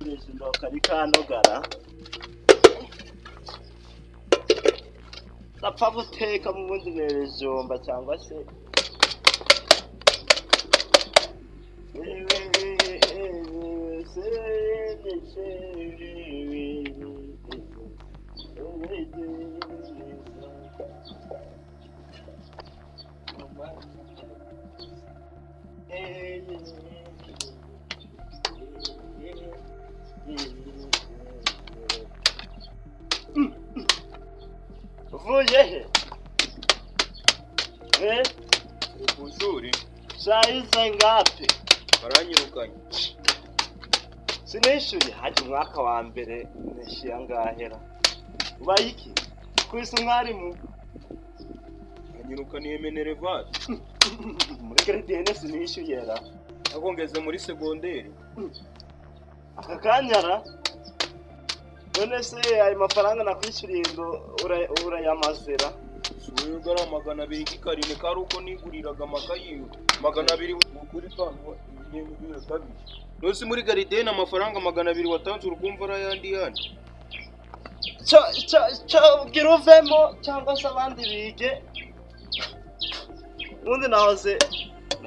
Perezida kari kanogara napfa guteka mu bundi nerejomba cyangwa se Vuye he? Ishuri. Saize ngapi? Karangirukanye. Sinishyuye haje umwaka wa mbere nishyuye ngahera. Ubayiki? Kwisi umwarimu. Kanyirukaniye Menerevate. Muri grade sinishyuye ra. Agongeze muri segonderi. Aka kanyara. None se ayo mafaranga nakwishyuriye ngo urayamazera. Suyo gara 200 kikarine karuko niguriraga amakayi 200 kuri panwa ibintu byose. Nose muri garide amafaranga 200 watanze urukumva arayandi yandi. Cyo giruvemo cyangwa se abandi bige. Undi nahoze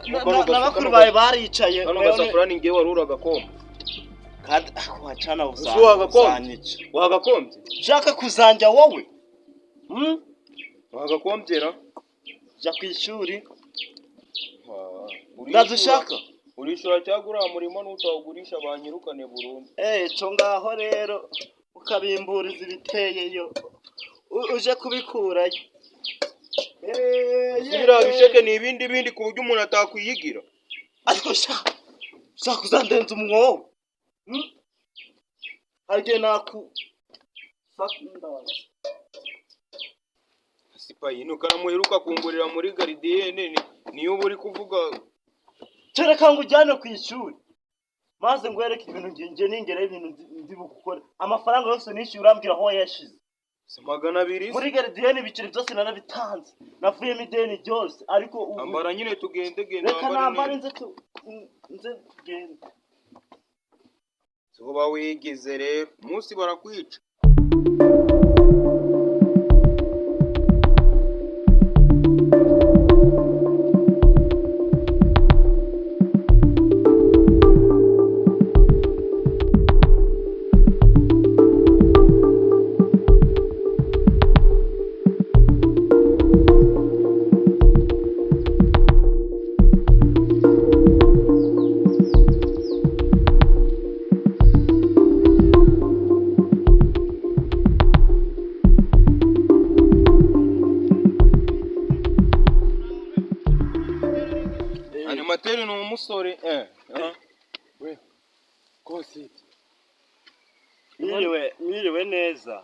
n'abakuru bawe baricaye. Hano gasafurani ngiye waruraga komba. Kandi wacana uzanyica. Wagakombye? Shaka kuzanja wowe. Wagakombyera? Ja kwishuri. Ndadushaka. Urishura cyagura umurimo n'utawugurisha banyirukane burundu. Cyo ngaho rero ukabimburiza ibiteyeyo. Uje kubikurayo. Zira bisheke ni ibindi ku buryo umuntu atakwiyigira. Ariko shaka uzandenza umwobo. Harye naku sakindaza. Sipayi karamuheruka kungurira muri gardienne niyo buri kuvuga Cereka ngo ujyane ku ishuri. Maze ngwereke ibintu nginge ningere ibintu ndi bukukora. Amafaranga yose nishyura urambwira aho yashize. 200 Muri gardienne ibiceri byose narabitanze. Navuye mideni byose ariko ambara nyine tugende reka nambara nze genda. Soba wigize rero umunsi barakwica. Materi no umusore we kosi Miriwe neza.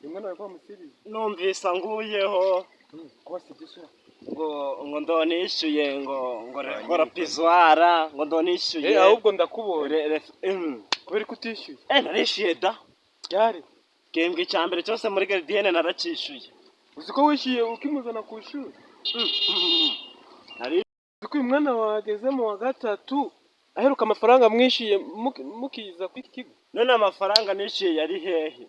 Imana yava musiri. Numvisa nguyeho Kosi gisha. ngo ndonishyuye ngo rekora pizwara ngo ndonishyuye. Ahubwo ndakubore. Kubera kutishyuye. Narishyuye da. Yari. Gembwe cyambere cyose muri gardienne naracishyuye. Uziko wishyuye ukimuzana ku ishuri. Uko umwana wageze mu wa gatatu aheruka amafaranga mwishiye mukiza kwiki kigo. None amafaranga nishiye yari hehe?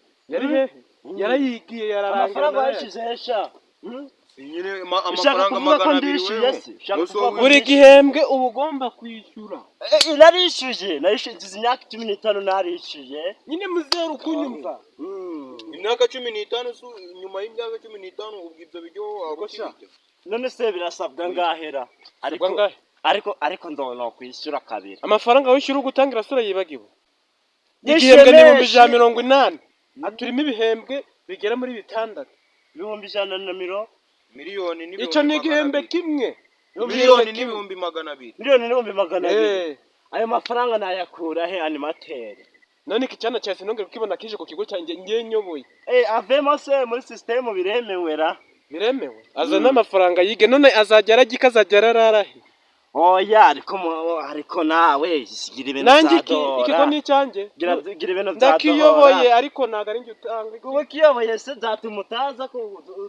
Yarayigiye yararangira. Amafaranga yashizesha. Nyine amafaranga 200 buri gihembwe ubugomba kwishyura. Narishyuye imyaka 15 narishyuye. Nyine muzeru kunyumva. Imyaka 15 nyuma y'imyaka 15 ubwibyo bijyo wagosha. None se birasabwa ngahera ariko ndona kwishyura kabiri. Amafaranga wishyura gutangira sura yibagiwe. Igihembwe ni 180. Aturimo ibihembwe bigera muri 600. 100 miliyoni ni icyo ni igihembwe kimwe. Miliyoni ni 200. Miliyoni ni 200. Ayo mafaranga nayakura he animateri? None kicyana cyase nongere kukibona kije ku kigo cyanjye ngiye nyoboye. Avemo se muri system biremewera. Biremewe. Azana amafaranga yige none azajya aragika azajya ararahe. oya ariko nawe gira ibintu nanjye zadora ikiko ni cyanjye gira ibintu ndakiyoboye ariko ntago ari njye utanga kuba kiyoboye se zatuma utaza ko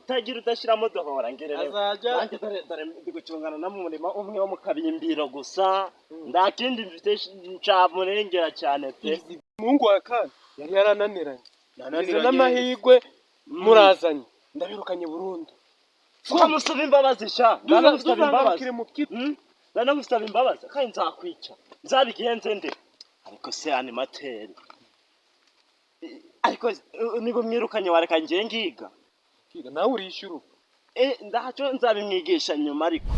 utagira udashiramo dohora ngerere azajya nanjye dore ndi gucungana na mu murima umwe wo mu kabimbiro gusa ndakindi mfite ncamurengera cyane pe umuhungu wa kane yari yarananiranye n'amahirwe murazanye ndabirukanye burundu ukamusaba imbabazi sha ndanamusaba imbabazi ndanamusaba imbabazi kandi nzakwica nzabigenze nde ariko se animateri ariko niba mwirukanye wareka ngiye ngiga nawe urishyura ndacyo nzabimwigisha nyuma ariko